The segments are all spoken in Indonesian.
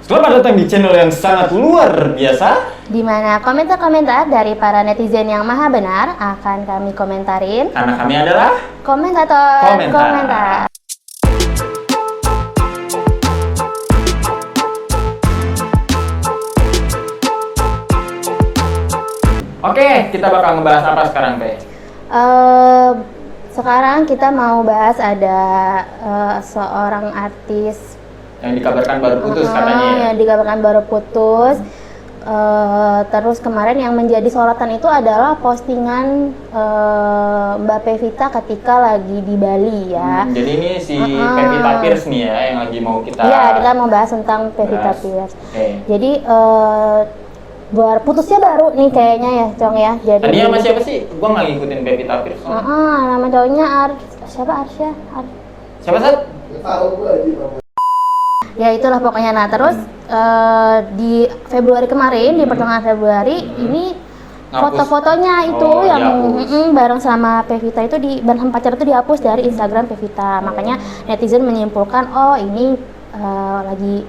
Selamat datang di channel yang sangat luar biasa, di mana komentar-komentar dari para netizen yang maha benar akan kami komentarin. karena kami adalah Komentator komentar. Oke, kita bakal ngebahas apa sekarang, Teh? Sekarang kita mau bahas ada seorang artis Yang dikabarkan baru putus katanya ya? yang dikabarkan baru putus. Terus kemarin yang menjadi sorotan itu adalah postingan Mbak Pevita ketika lagi di Bali ya. Jadi ini si Pevita Pierce nih ya, yang lagi mau kita... Iya, kita mau bahas tentang Pevita Pierce. Oke. Jadi putusnya baru nih kayaknya ya, Cong ya. Jadi Tadinya sama siapa sih? Gua nggak ngikutin Pevita Pierce. nama cowoknya Arsya. Siapa, Sat? Ya itulah pokoknya. Nah terus di Februari kemarin, di pertengahan Februari ini foto-fotonya itu yang bareng sama Pevita itu bareng pacar itu dihapus dari Instagram Pevita. Makanya netizen menyimpulkan, oh ini lagi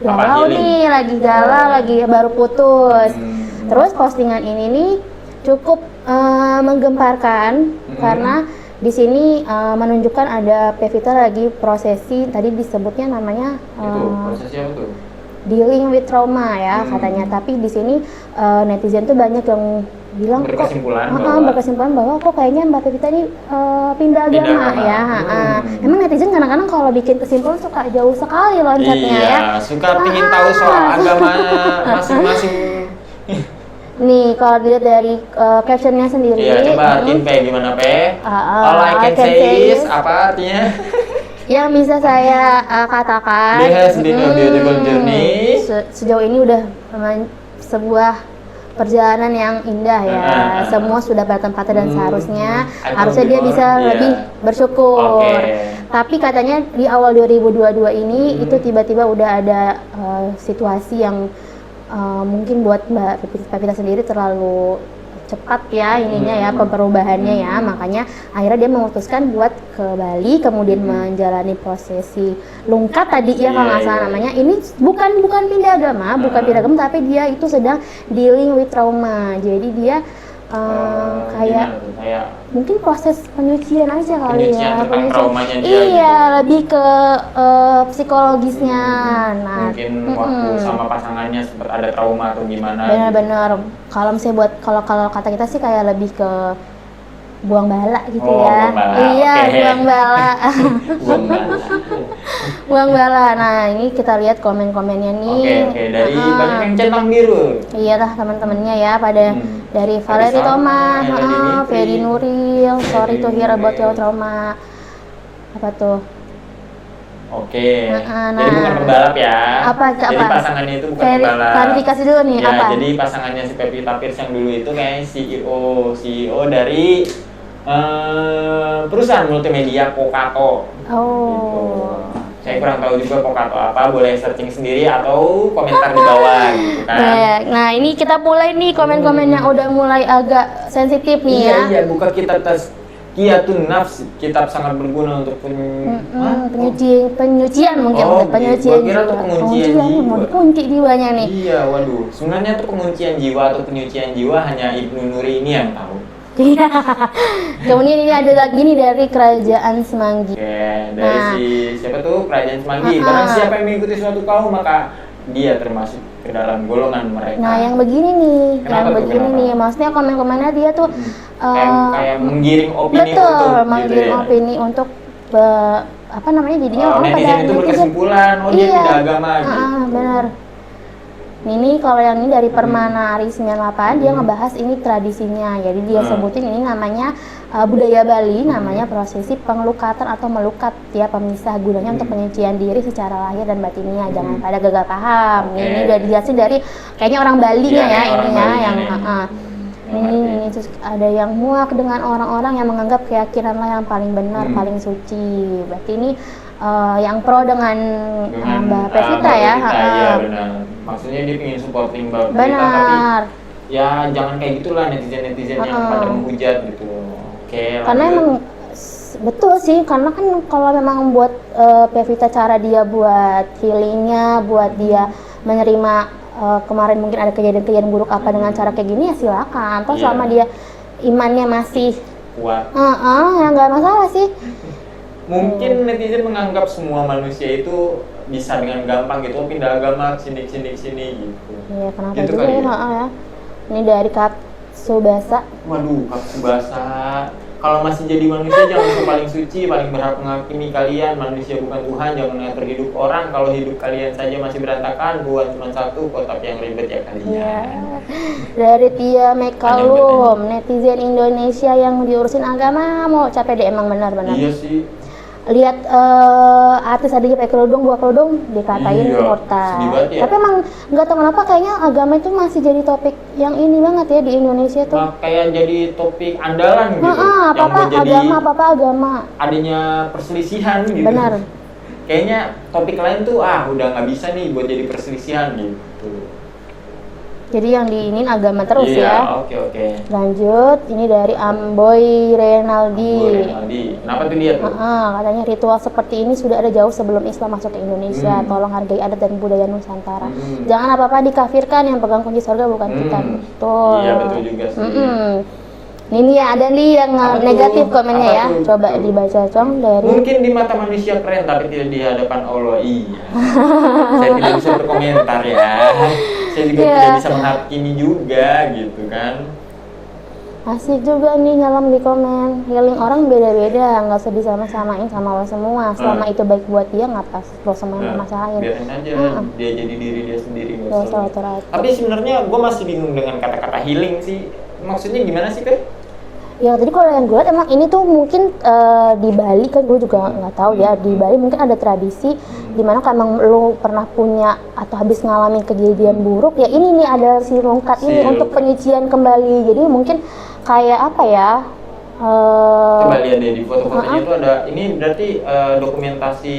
galau nih, lagi galau, lagi baru putus. Terus postingan ini nih cukup menggemparkan karena di sini menunjukkan ada Pevita lagi prosesi, tadi disebutnya namanya prosesi apa tuh? dealing with trauma ya katanya. Tapi di sini netizen tuh banyak yang bilang berkesimpulan bahwa kok kayaknya Mbak Pevita ini pindah agama ya. Emang netizen kadang-kadang kalau bikin kesimpulan suka jauh sekali loncatnya ya. Suka pingin tahu soal agama masing-masing. Nih kalau dilihat dari captionnya sendiri. Iya, coba artiin Pe, gimana Pe? All I can say is, apa artinya? Yang bisa saya katakan, There has been a beautiful journey. Sejauh ini udah sebuah perjalanan yang indah ya. Semua sudah pada tempatnya dan seharusnya dia bisa lebih bersyukur. Tapi katanya di awal 2022 ini itu tiba-tiba udah ada situasi yang mungkin buat Mbak Pevita sendiri terlalu cepat ya ininya ya perubahannya ya. Makanya akhirnya dia memutuskan buat ke Bali, kemudian menjalani prosesi lungkat tadi ya kalau nggak salah namanya. Ini bukan pindah agama, tapi dia itu sedang dealing with trauma. Jadi dia kayak mungkin proses penyucian aja kali ya, traumanya dia. Iya, lebih ke psikologisnya. Nah, mungkin waktu sama pasangannya sempat ada trauma atau gimana. Benar-benar. Kalau misalnya kalau kata kita sih kayak lebih ke buang bala gitu ya. Iya, buang bala. Buang bala. Nah, ini kita lihat komen-komennya nih. Oke, dari banyak yang centang biru. Iya lah teman-temannya ya, pada dari Valeri Thomas, Ferry Nuril, sorry to hear about your trauma. Apa tuh? Oke, jadi bukan pembalap ya. Jadi pasangannya itu bukan pembalap. Klarifikasi dulu nih, ya, apa? Jadi pasangannya si Pevita Pierce yang dulu itu kayaknya CEO dari perusahaan multimedia Pokato. Gitu. Saya kurang tahu juga Pokato apa, boleh searching sendiri atau komentar di bawah gitu kan. Nah, ini kita mulai nih komen-komen yang udah mulai agak sensitif nih ya. Iya, buka kitab Tazkiyatun Nafs, kitab sangat berguna untuk penyucian mungkin, penyucian jiwa. Penguncian jiwa. Mau dikunci jiwanya nih. Iya, waduh. Sebenarnya tuh penguncian jiwa atau penyucian jiwa hanya Ibnu Nuri ini yang tahu. Iya. Kemudian ini ada lagi nih dari Kerajaan Semanggi. Oke, dari siapa tuh? Kerajaan Semanggi. Barang siapa yang mengikuti suatu kaum maka dia termasuk ke dalam golongan mereka. Nah, yang begini nih, maksudnya komen-komennya dia tuh kayak menggiring opini menggiring opini untuk apa namanya jadinya orang pada netizen itu berkesimpulan, dia pindah agama gitu. Benar. Ini kalau yang ini dari Permana Ari 98 dia ngebahas ini tradisinya. Jadi dia sebutin ini namanya budaya Bali, namanya prosesi pengelukatan atau melukat ya, pemisah gunanya untuk penyucian diri secara lahir dan batinnya. Jangan pada gagal paham. Ini udah dijelasin dari kayaknya orang Bali-nya ya ininya yang ini terus ada yang muak dengan orang-orang yang menganggap keyakinanlah yang paling benar, paling suci. Berarti ini yang pro dengan Mbak Pevita ya. Iya benar. Maksudnya dia ingin supporting Mbak Pevita, tapi ya jangan kayak gitulah netizen yang pada menghujat gitu. Oke. Karena emang Betul sih, karena kan kalau memang buat Pevita cara dia buat healingnya, buat dia menerima kemarin mungkin ada kejadian-kejadian buruk apa dengan cara kayak gini ya silakan. Atau selama dia imannya masih kuat, ya nggak masalah sih. Mungkin netizen menganggap semua manusia itu bisa dengan gampang gitu pindah agama sini gitu. Iya, kenapa gitu juga kali ya? Ini dari Kak Subasa. Waduh, Kak Subasa. Kalau masih jadi manusia jangan paling suci, paling berhak menghakimi kalian. Manusia bukan Tuhan, jangan mengatur hidup orang. Kalau hidup kalian saja masih berantakan, Tuhan cuma satu, kotak yang ribet ya kalian. Ya. Dari Tia Mekalum, netizen Indonesia yang diurusin agama mau capek deh, emang benar-benar. Iya sih. Lihat artis adanya pakai kerudung, buah kerudung dikatain murtad. Ya. Tapi emang nggak tahu kenapa kayaknya agama itu masih jadi topik yang ini banget ya di Indonesia tuh. Nah, kayak jadi topik andalan gitu. Apa agama. Adanya perselisihan gitu. Benar. Kayaknya topik lain tuh udah nggak bisa nih buat jadi perselisihan gitu. Jadi yang diinin agama terus ya. Oke. Lanjut, ini dari Amboy Renaldi. Kenapa tuh dia tuh? Katanya ritual seperti ini sudah ada jauh sebelum Islam masuk ke Indonesia. Tolong hargai adat dan budaya Nusantara. Jangan apa-apa dikafirkan, yang pegang kunci surga bukan kita. Betul. Iya betul juga sih. Ini ya ada nih yang negatif komennya ya. Coba dibaca Cong dari. Mungkin di mata manusia keren tapi tidak di hadapan Allah. Iya. Saya tidak bisa berkomentar ya. Saya juga tidak bisa menghakimi juga gitu kan. Asik juga nih nyelam di komen. Healing orang beda-beda, nggak usah disama-samain sama lo semua. Selama itu baik buat dia, nggak pas lo semua yang masalahin. Biarin aja dia jadi diri dia sendiri. Gak usah atur-atur. Tapi sebenarnya gue masih bingung dengan kata-kata healing sih. Maksudnya gimana sih kan? Ya tadi kalau yang gue lihat emang ini tuh mungkin di Bali kan gue juga nggak tahu ya, di Bali mungkin ada tradisi dimana kalau emang lo pernah punya atau habis ngalamin kejadian buruk ya ini nih ada si longkat ini untuk penyucian kembali. Jadi mungkin kayak apa ya? Coba lihat deh di foto-fotonya itu ada ini berarti dokumentasi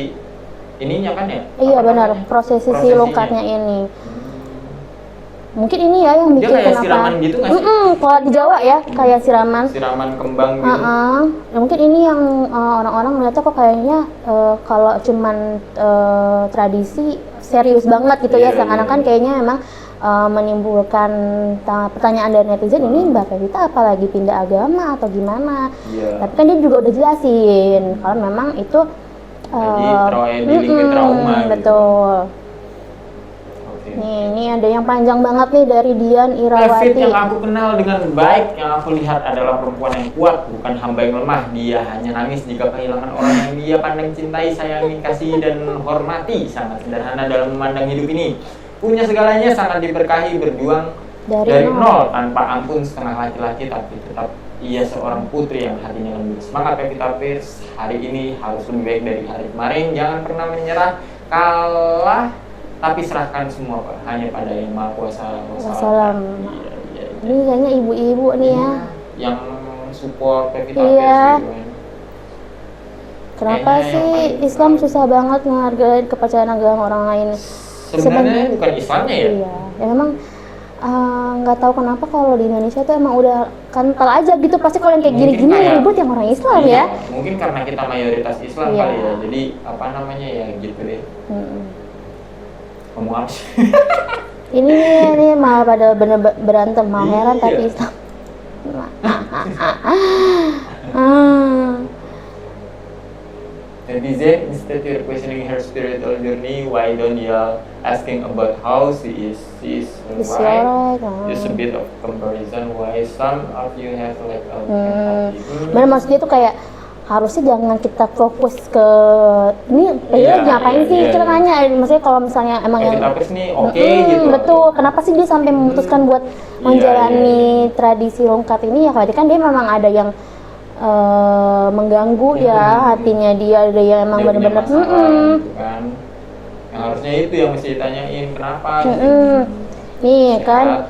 ininya kan ya? Iya benar, prosesi si longkatnya ini. Mungkin ini ya yang bikin dia kayak kenapa siraman gitu nggak sih? Kalau di Jawa ya kayak siraman kembang gitu. Ya, mungkin ini yang orang-orang melihatnya kok kayaknya kalau cuman tradisi serius banget gitu ya, seakan-akan kayaknya memang menimbulkan pertanyaan dari netizen, ini Mbak Pevita apalagi pindah agama atau gimana. Tapi kan dia juga udah jelasin kalau memang itu trauma betul. Nih, ini ada yang panjang banget nih dari Dian Irawati. Pevita yang aku kenal dengan baik, yang aku lihat adalah perempuan yang kuat, bukan hamba yang lemah. Dia hanya nangis jika kehilangan orang yang dia pandang cintai, sayangi, kasih, dan hormati. Sangat sederhana dalam memandang hidup ini. Punya segalanya, sangat diberkahi, berjuang dari nol tanpa ampun, setengah laki-laki, tapi tetap ia seorang putri yang hatinya lembut. Semangat Pevita Pierce, hari ini harus lebih baik dari hari kemarin. Jangan pernah menyerah, kalah, tapi serahkan semua Pak, hanya pada yang Maha Kuasa. Wassalam. Iya. Ini kayaknya ibu-ibu nih ya. Yang support Pevita Pierce gitu kan. Kenapa sih Islam susah banget menghargai kepercayaan agama orang lain? Sebenarnya bukan Islamnya ya? Iya, ya memang nggak tahu kenapa kalau di Indonesia tuh emang udah kental aja gitu. Pasti kalau yang kayak gini-gini ribut yang orang Islam ya. Mungkin karena kita mayoritas Islam kali ya, jadi apa namanya ya gitu deh. Kamu apa sih? ini malah pada bener berantem, malah heran tapi Islam. Netizen, instead you're questioning her spiritual journey, why don't you asking about how she is? Why? Just a bit of comparison. Why some of you have like Bener, maksudnya tuh kayak harusnya jangan kita fokus ke ini ngapain sih kita nanya, maksudnya kalau misalnya emang yang gitu. Betul, kenapa sih dia sampai memutuskan buat menjalani tradisi longkat ini ya? Berarti kan dia memang ada yang mengganggu ya hatinya dia, ada yang emang benar-benar gitu kan. Yang harusnya itu yang mesti ditanyain kenapa. Nih kan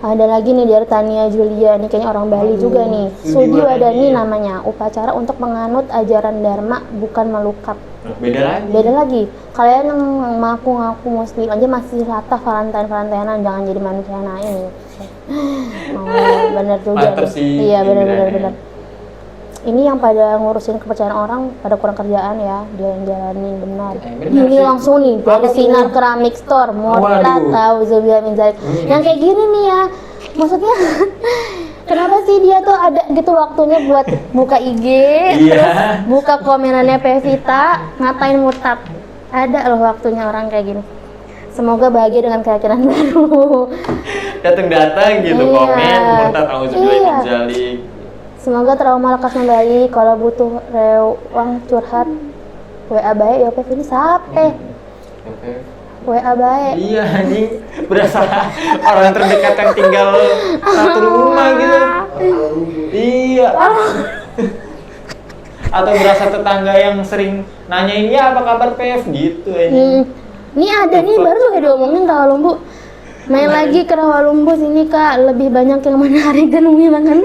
ada lagi nih dari Tania Julia, nih kayaknya orang Bali juga nih. Sudiwadani namanya, upacara untuk menganut ajaran Dharma bukan melukat. Beda lagi. Kalian yang ngaku-ngaku muslim aja masih latah Valentine-Valentinean, jangan jadi manusia naik. Bener juga. Mantap sih. Iya bener. ini yang pada ngurusin kepercayaan orang pada kurang kerjaan ya, dia yang jalanin benar. Benar Ini sih. langsung nih dari Sinar Keramik Store, Murtad, Waduh. Auzubillahi min dzalik. Yang kayak gini nih ya, maksudnya kenapa sih dia tuh ada gitu waktunya buat buka IG, Iya. terus buka komenannya Pevita, ngatain Murtad. Ada loh waktunya orang kayak gini. Semoga bahagia dengan keyakinan baru. Datang gitu Iya. komen Murtad auzubillahi Iya. min dzalik. Semoga trauma lekas membaik. Kalau butuh rewang curhat, WA baik ya Pev, ini sape? Oke. WA baik. Iya anjing, berasa orang terdekat yang tinggal satu rumah gitu. Iya. Atau berasa tetangga yang sering nanyain ya apa kabar Pev gitu anjing. Ini ada nih baru juga diomongin Rawalumbu. Main lagi ke Rawalumbu sini Kak, lebih banyak yang menarik dan menghilangkan.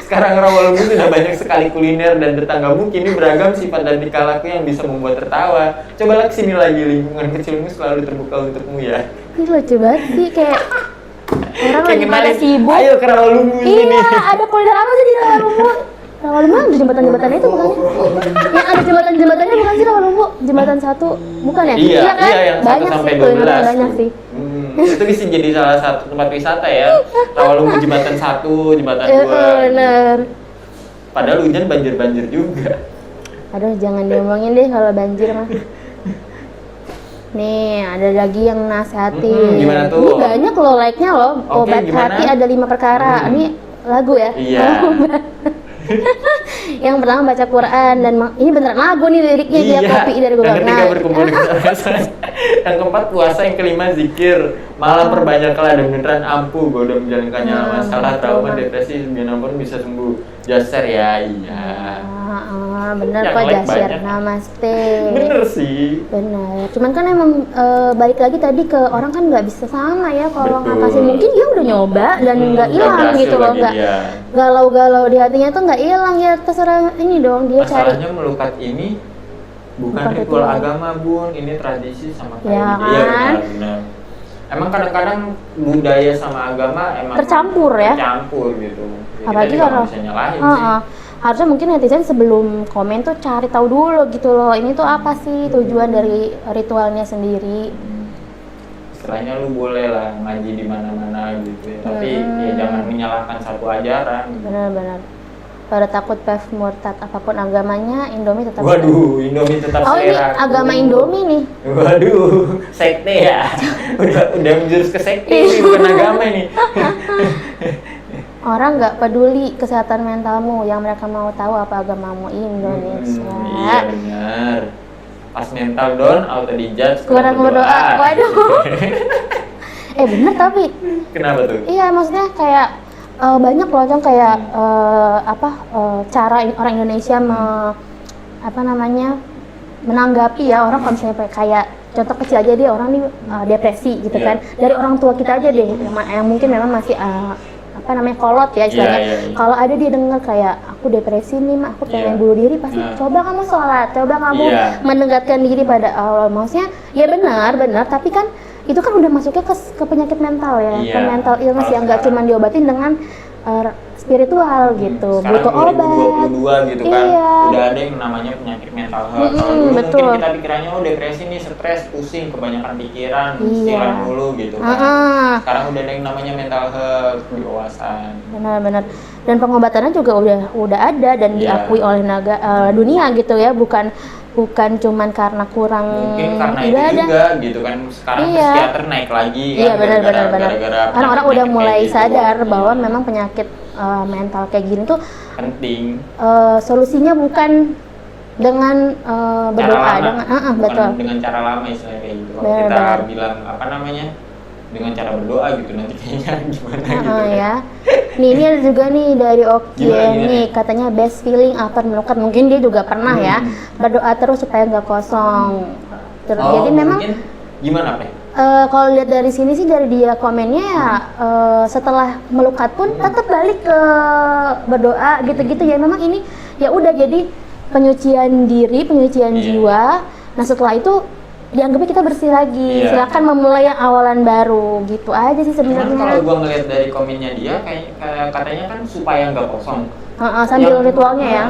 Sekarang Rawalumbu sudah banyak sekali kuliner dan tetanggamu kini beragam sifat dan tingkah laku yang bisa membuat tertawa. Cobalah kesini lagi, lingkungan kecilmu selalu terbuka untukmu ya. Ini lucu banget sih, kayak orang Kayak lagi pada kenalin, sibuk. ayo ke Rawalumbu sini. Iya, ada kuliner apa sih di Rawalumbu? Rawalumbu ada jembatan-jembatannya itu bukan? Yang ada jembatan-jembatannya bukan sih Rawalumbu? Jembatan 1, bukan ya? Iya, kan? iya yang 1 Banyak sampai sih 12. kulinernya, banyak sih. Itu bisa jadi salah satu tempat wisata ya. Rawalumbu jembatan 1, jembatan 2. Bener. Padahal hujan banjir-banjir juga. Aduh, jangan diomongin deh kalau banjir mah. Nih, ada lagi yang nasehatin. Gimana tuh? Ini banyak loh like-nya loh. Oke, Obat gimana? hati ada 5 perkara. Ini lagu ya? Iya. Yang pertama baca Quran dan ini beneran lagu nih liriknya dia copy dari Google. Yang ketiga berkumpul dengan orang. Yang keempat puasa, yang kelima zikir. Malam perbanyaklah dan beneran ampuh gue udah menjalankannya. Masalah trauma, depresi, pun bisa sembuh. Jaser ya, iya. Bener Yang kok like Jasir, banyak. namaste. Bener sih. Bener, cuman kan emang balik lagi tadi ke orang kan nggak bisa sama ya kalau Betul. ngatasin mungkin dia udah nyoba dan nggak hilang berhasil gitu loh, bagi nggak dia. galau-galau di hatinya tuh nggak hilang ya, terserah ini dong dia cari. Masalahnya melukat ini bukan Bukan ritual ritual. agama bun, ini tradisi sama kayak Ya Iya kan? benar. Emang kadang-kadang budaya sama agama emang Tercampur ya? Tercampur gitu. Ya, Apalagi kita juga kalau nggak bisa nyalahin sih. Heeh. Harusnya mungkin netizen sebelum komen tuh cari tahu dulu gitu loh, ini tuh apa sih tujuan dari ritualnya sendiri. Istilahnya lu boleh lah ngaji di mana-mana gitu ya. Tapi ya jangan menyalahkan satu ajaran. Benar-benar. Pada takut Pev murtad apapun agamanya, Indomie tetap. Waduh, Indomie tetap Oh ini selera. agama Indomie nih. Waduh, sekte ya. udah menjurus ke sekte ini, bukan agama nih. Orang nggak peduli kesehatan mentalmu, yang mereka mau tahu apa agamamu Indonesia. Iya benar. Pas mental down, auto dijudge. Kurang berdoa. Waduh. Bener tapi. Kenapa tuh? Iya maksudnya kayak banyak loh Cong, kayak cara orang Indonesia menanggapi ya orang kalau misalnya kayak contoh kecil aja dia orang nih depresi gitu Iya. kan, dari orang tua kita aja deh yang mungkin memang masih kolot ya istilahnya. Iya. Kalau ada dia dengar kayak aku depresi nih mak, aku pengen Iya. bunuh diri, pasti Nah. coba kamu sholat, coba kamu Iya. mendekatkan diri pada Allah. Maksudnya ya benar tapi kan itu kan udah masuknya ke penyakit mental ya, Iya. ke mental illness Kalau yang nggak cuma sekarang- diobatin dengan spiritual gitu, Sekarang butuh obat. 2022 gitu kan, Iya. udah ada yang namanya penyakit mental health. Kalau dulu betul. mungkin kita pikirannya depresi nih, stres, pusing, kebanyakan pikiran, Iya. istilah dulu gitu kan. Sekarang udah ada yang namanya mental health, kewawasan. Benar-benar, dan pengobatannya juga udah ada dan Iya. diakui oleh dunia gitu ya, bukan cuman karena kurang Mungkin karena itu ibadah. juga gitu kan, sekarang Iya. psikiater naik lagi kan, Iya benar. gara-gara Orang-orang udah penyakit mulai kayak gitu. sadar bahwa Iya. memang penyakit mental kayak gini tuh penting. solusinya bukan dengan berdoa, Cara lama, dengan bukan betul. dengan cara lama istilahnya kayak gitu. Kalau Benar, kita benar. bilang dengan cara berdoa gitu, nanti kayaknya gimana gitu kan. Ya. Nih ini ada juga nih dari Oki Gimana? nih, katanya best feeling after melukat. Mungkin dia juga pernah ya berdoa terus supaya nggak kosong. Jadi memang mungkin gimana Pe? kalau lihat dari sini sih, dari dia komennya ya setelah melukat pun tetap balik ke berdoa gitu-gitu ya. Memang ini ya udah jadi penyucian diri, penyucian Iya. jiwa. Nah setelah itu dianggapnya kita bersih lagi. Iya. Silakan memulai yang awalan baru, gitu aja sih Cuman kalau sebenarnya. gua ngeliat dari komennya dia kayak katanya kan supaya nggak kosong. sambil ritualnya ya.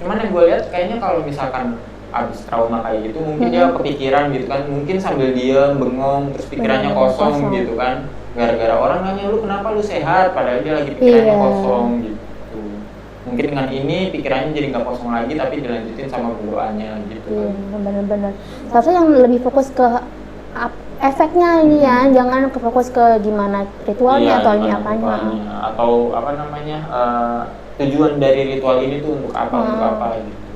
Cuman yang gue lihat kayaknya kalau misalkan abis trauma kayak gitu mungkin dia kepikiran gitu kan, mungkin sambil dia bengong terus pikirannya kosong gitu kan, gara-gara orang nanya lu kenapa lu sehat padahal dia lagi pikirannya kosong gitu. Mungkin dengan ini pikirannya jadi nggak kosong lagi tapi dilanjutin sama berdoanya gitu. Benar-benar. Seharusnya yang lebih fokus ke efeknya ini ya, jangan fokus ke gimana ritualnya atau ini apanya. Atau apa namanya tujuan dari ritual ini tuh untuk apa gitu.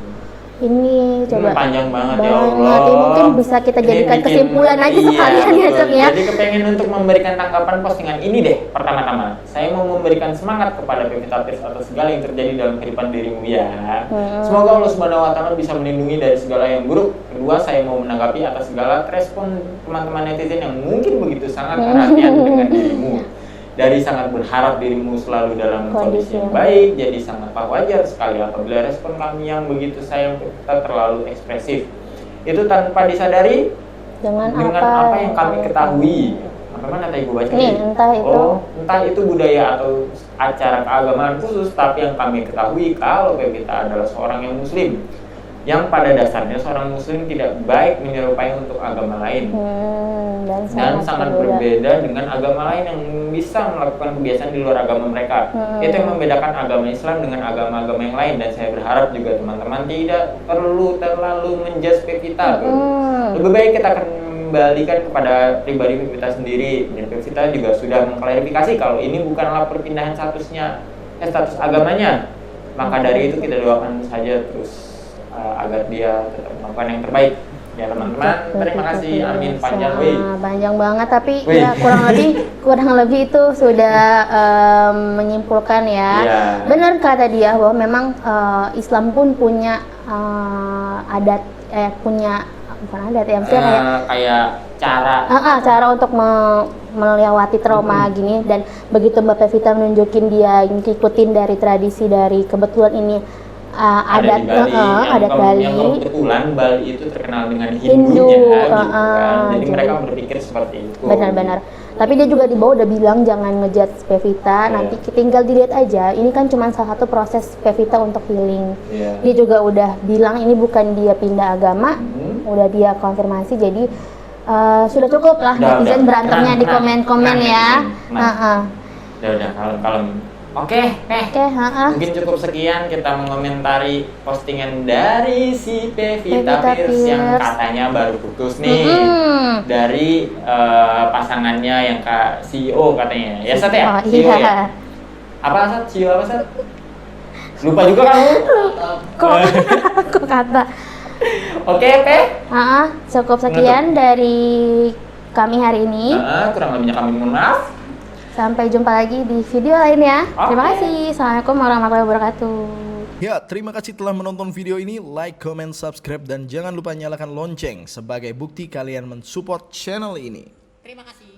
Ini coba panjang banget ya Allah. Mungkin bisa kita jadikan kesimpulan aja sekalian ya Sob ya. Jadi kepengen untuk memberikan tanggapan postingan ini deh. Pertama-tama, saya mau memberikan semangat kepada Pevitapirs atas segala yang terjadi dalam kehidupan dirimu ya. Semoga Allah Subhanahu wa taala bisa melindungi dari segala yang buruk. Kedua, saya mau menanggapi atas segala respon teman-teman netizen yang mungkin begitu sangat perhatian dengan dirimu. Dari sangat berharap dirimu selalu dalam kondisi yang baik, jadi sangatlah wajar sekali apabila respon kami yang begitu sayang kita terlalu ekspresif. Itu tanpa disadari dengan apa yang kami ketahui. Mana tadi gue baca entah itu budaya atau acara keagamaan khusus, tapi yang kami ketahui kalau kita adalah seorang yang muslim, yang pada dasarnya seorang muslim tidak baik menyerupai untuk agama lain dan sangat berbeda dengan agama lain yang bisa melakukan kebiasaan di luar agama mereka. Itu yang membedakan agama Islam dengan agama-agama yang lain, dan saya berharap juga teman-teman tidak perlu terlalu menjudge Pevita. Lebih baik kita akan kembalikan kepada pribadi Pevita sendiri, dan Pevita juga sudah mengklarifikasi kalau ini bukanlah perpindahan status agamanya. Maka dari itu kita doakan saja terus agar dia tetap melakukan yang terbaik ya teman-teman. Terima kasih, amin. Panjang banget tapi ya kurang lebih itu sudah menyimpulkan ya. Benar kata dia bahwa memang Islam pun punya adat punya bukan adat ya, maksudnya kayak cara untuk melewati trauma gini, dan begitu Mbak Pevita menunjukin dia ngikutin dari tradisi dari kebetulan ini adat Bali. Yang kebetulan Bali itu terkenal dengan Hindunya gitu kan. Jadi mereka berpikir seperti itu. Benar-benar. Tapi dia juga di bawah udah bilang jangan ngejudge Pevita, nanti tinggal dilihat aja. Ini kan cuma salah satu proses Pevita untuk healing. Dia juga udah bilang ini bukan dia pindah agama, udah dia konfirmasi. Jadi sudah cukup lah netizen berantemnya di komen-komen ya. Udah kalem. Oke. Mungkin cukup sekian kita mengomentari postingan dari si Pevitapirs yang katanya baru putus nih dari pasangannya yang CEO katanya. Ya Sat ya? CEO ya? Apa Sat? CEO apa Sat? Lupa juga kamu? Kok kata. Oke. Cukup sekian dari kami hari ini. Kurang lebihnya kami mohon maaf. Sampai jumpa lagi di video lain ya. Terima kasih. Assalamualaikum warahmatullahi wabarakatuh. Ya, terima kasih telah menonton video ini. Like, comment, subscribe, dan jangan lupa nyalakan lonceng sebagai bukti kalian mensupport channel ini. Terima kasih.